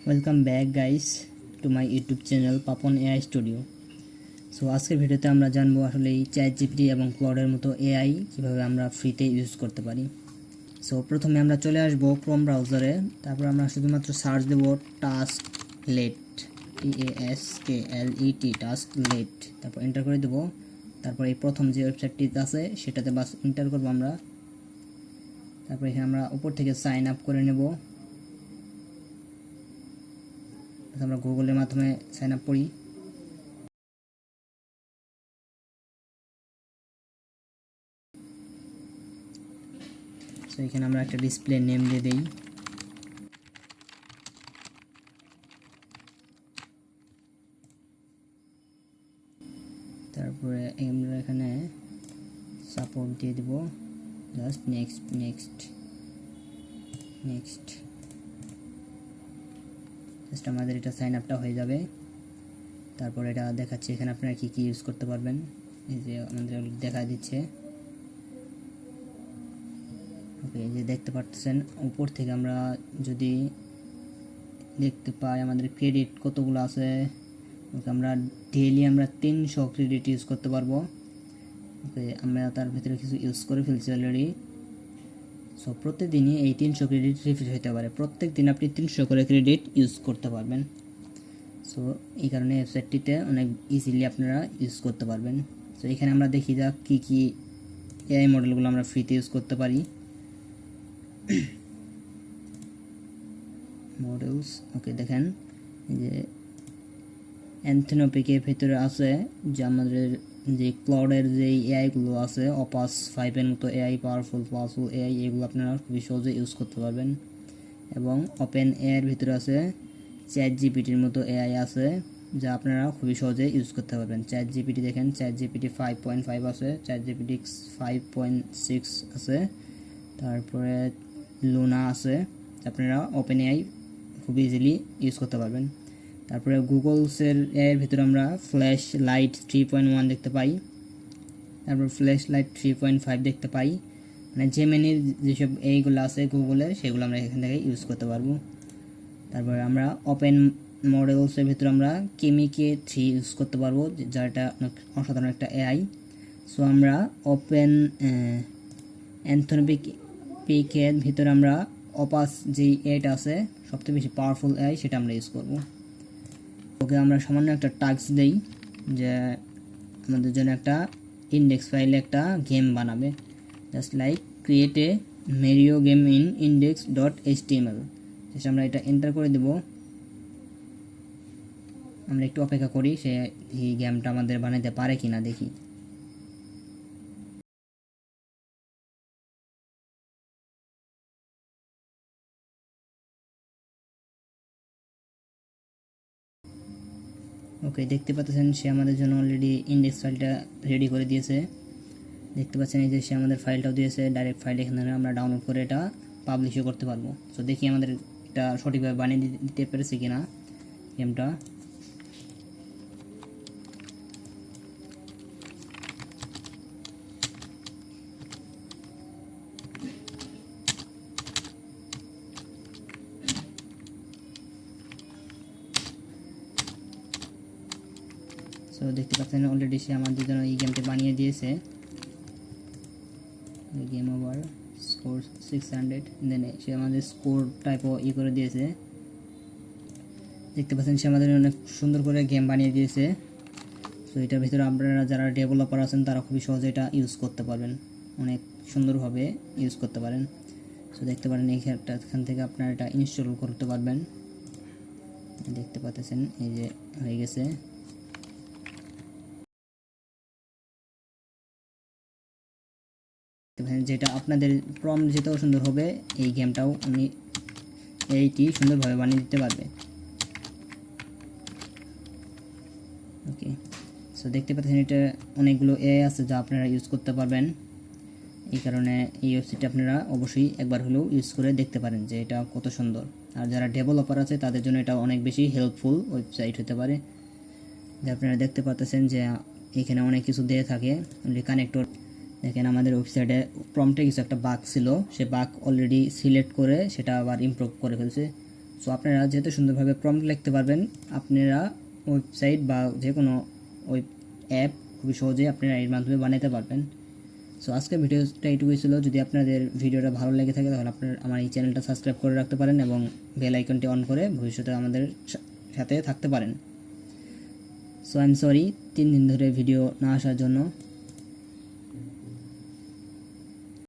Welcome back guys to my YouTube channel Papon AI studio. So আজকের ভিডিওতে আমরা জানবো আসলে এই চ্যাট জিপিটি এবং ক্লডের মতো এআই কীভাবে আমরা ফ্রিতে ইউজ করতে পারি। সো প্রথমে আমরা চলে আসবো ক্রোম ব্রাউজারে, তারপর আমরা শুধুমাত্র সার্চ দেবো টাস্কলেট, TASKLET, টাস্কলেট, তারপর এন্টার করে দেবো। তারপর এই প্রথম যে ওয়েবসাইটটি আছে সেটাতে বাস এন্টার করবো আমরা। তারপর এখানে আমরা উপর থেকে সাইন আপ করে নেব। আমরা গুগলের মাধ্যমে সাইন আপ করি। তো এখানে আমরা একটা ডিসপ্লে নেম দিয়ে দেই। তারপরে আমরা এখানে সাপোর্ট দিয়ে দেব, just next next next. Just আমাদের এটা সাইন আপটা হয়ে যাবে। তারপর এটা দেখাচ্ছে এখানে আপনারা কি কি ইউজ করতে পারবেন, এই যে আমাদের দেখা দিচ্ছে। ওকে, এই যে দেখতে পাচ্ছেন উপর থেকে আমরা যদি দেখতে পাই আমাদের ক্রেডিট কতগুলো আছে। ওকে, আমরা ডেইলি আমরা 300 ক্রেডিট ইউজ করতে পারবো। ওকে, আমরা তার ভিতরে কিছু ইউজ করে ফেলছি অলরেডি। সো প্রতিদিনই এই 300 ক্রেডিট রিফ্রেশ হতে পারে, প্রত্যেক দিন আপনি 300 করে ক্রেডিট ইউজ করতে পারবেন। সো এই কারণে ওয়েবসাইটটিতে অনেক ইজিলি আপনারা ইউজ করতে পারবেন। সো এখানে আমরা দেখি যাক কী কী এআই মডেলগুলো আমরা ফ্রিতে ইউজ করতে পারি। মডেলস, ওকে দেখেন এই যে অ্যান্থনোপিকের ভিতরে আছে যে আমাদের যে ক্লাউডের যে এআইগুলো আছে, অপাস 5-এর মতো এআই, পাওয়ারফুল এআই, এগুলো আপনারা খুবই সহজে ইউজ করতে পারবেন। এবং ওপেন এআইয়ের ভিতরে আছে চ্যাট জিপিটির মতো এআই আছে যা আপনারা খুবই সহজে ইউজ করতে পারবেন। চ্যাট জিপিটি দেখেন, চ্যাট জিপিটি 5.5 আছে, চ্যাট জিপিটি 5.6 আছে, তারপরে লুনা আছে। আপনারা ওপেন এআই খুব ইজিলি ইউজ করতে পারবেন। তারপরে গুগলসের এর ভিতরে আমরা ফ্ল্যাশ লাইট 3.1 দেখতে পাই, তারপর ফ্ল্যাশ লাইট 3.5 দেখতে পাই। মানে জেমিনির যেসব এইগুলো আছে গুগলের, সেগুলো আমরা এখান থেকে ইউজ করতে পারবো। তারপরে আমরা ওপেন মডেলসের ভিতরে আমরা কেমিকে 3 ইউজ করতে পারবো, যেটা অসাধারণ একটা এআই। সো আমরা ওপেন অ্যান্থনোপিকের ভিতরে আমরা অপাস যে এআইটা আছে সবথেকে বেশি পাওয়ারফুল এআই, সেটা আমরা ইউজ করবো। ওকে, আমরা সামান্য একটা টাস্ক দেই যে আমাদের জন্য একটা ইন্ডেক্স ফাইলে একটা গেম বানাবে, just like create a Mario game in index.html। Just আমরা এটা এন্টার করে দেব। আমরা একটু অপেক্ষা করি সে এই গেমটা আমাদের বানাতে পারে কিনা দেখি। ওকে, দেখতে পাচ্ছেন সে আমাদের জন্য অলরেডি ইন্ডেক্স ফাইলটা রেডি করে দিয়েছে। দেখতে পাচ্ছেন এই যে সে আমাদের ফাইলটাও দিয়েছে, ডাইরেক্ট ফাইল এখানে আমরা ডাউনলোড করে এটা পাবলিশও করতে পারবো। সো দেখি আমাদের এটা সঠিকভাবে বানিয়ে দিতে পেরেছি কিনা গেমটা। সো দেখতে পাচ্ছেন অলরেডি সে আমাদের জন্য এই গেমটি বানিয়ে দিয়েছে। গেম ওভার, স্কোর 600, দেন সে আমাদের স্কোর টাইপও করে দিয়েছে। দেখতে পাচ্ছেন সে আমাদের অনেক সুন্দর করে গেম বানিয়ে দিয়েছে। সো এটার ভিতরে আপনারা যারা ডেভেলপার আছেন তারা খুবই সহজে এটা ইউজ করতে পারবেন, অনেক সুন্দরভাবে ইউজ করতে পারেন। সো দেখতে পারেন এখান থেকে আপনারা এটা ইনস্টল করতে পারবেন। দেখতে পাচ্ছেন এই যে হয়ে গেছে। যেটা আপনাদের প্রম্পট যেটাও সুন্দর হবে, এই গেমটাও উনি এইটি সুন্দরভাবে বানিয়ে দিতে পারবে। ওকে, সো দেখতে পাচ্ছেন এটা অনেকগুলো এআই আছে যা আপনারা ইউজ করতে পারবেন। এই কারণে এই ওয়েবসাইটটা আপনারা অবশ্যই একবার হলেও ইউজ করে দেখতে পারেন যে এটা কত সুন্দর। আর যারা ডেভেলপার আছে তাদের জন্য এটা অনেক বেশি হেল্পফুল ওয়েবসাইট হতে পারে। যে আপনারা দেখতে পাচ্ছেন যে এখানে অনেক কিছু দিয়ে থাকে, কানেক্টর। দেখেন আমাদের ওয়েবসাইটে প্রম্পটে কিছু একটা বাগ ছিল, সে বাগ অলরেডি সিলেক্ট করে সেটা আবার ইমপ্রুভ করে ফেলছে। সো আপনারা যেহেতু সুন্দরভাবে প্রম্পট লিখতে পারবেন, আপনারা ওয়েবসাইট বা যে কোনো ওয়েব অ্যাপ খুবই সহজেই আপনারা এর মাধ্যমে বানাতে পারবেন। সো আজকের ভিডিওটা এইটুকুই ছিল। যদি আপনাদের ভিডিওটা ভালো লেগে থাকে তাহলে আপনারা আমার এই চ্যানেলটা সাবস্ক্রাইব করে রাখতে পারেন এবং বেল আইকনটি অন করে ভবিষ্যতে আমাদের সাথে থাকতে পারেন। সো আই এম সরি 3 দিন ধরে ভিডিও না আসার জন্য।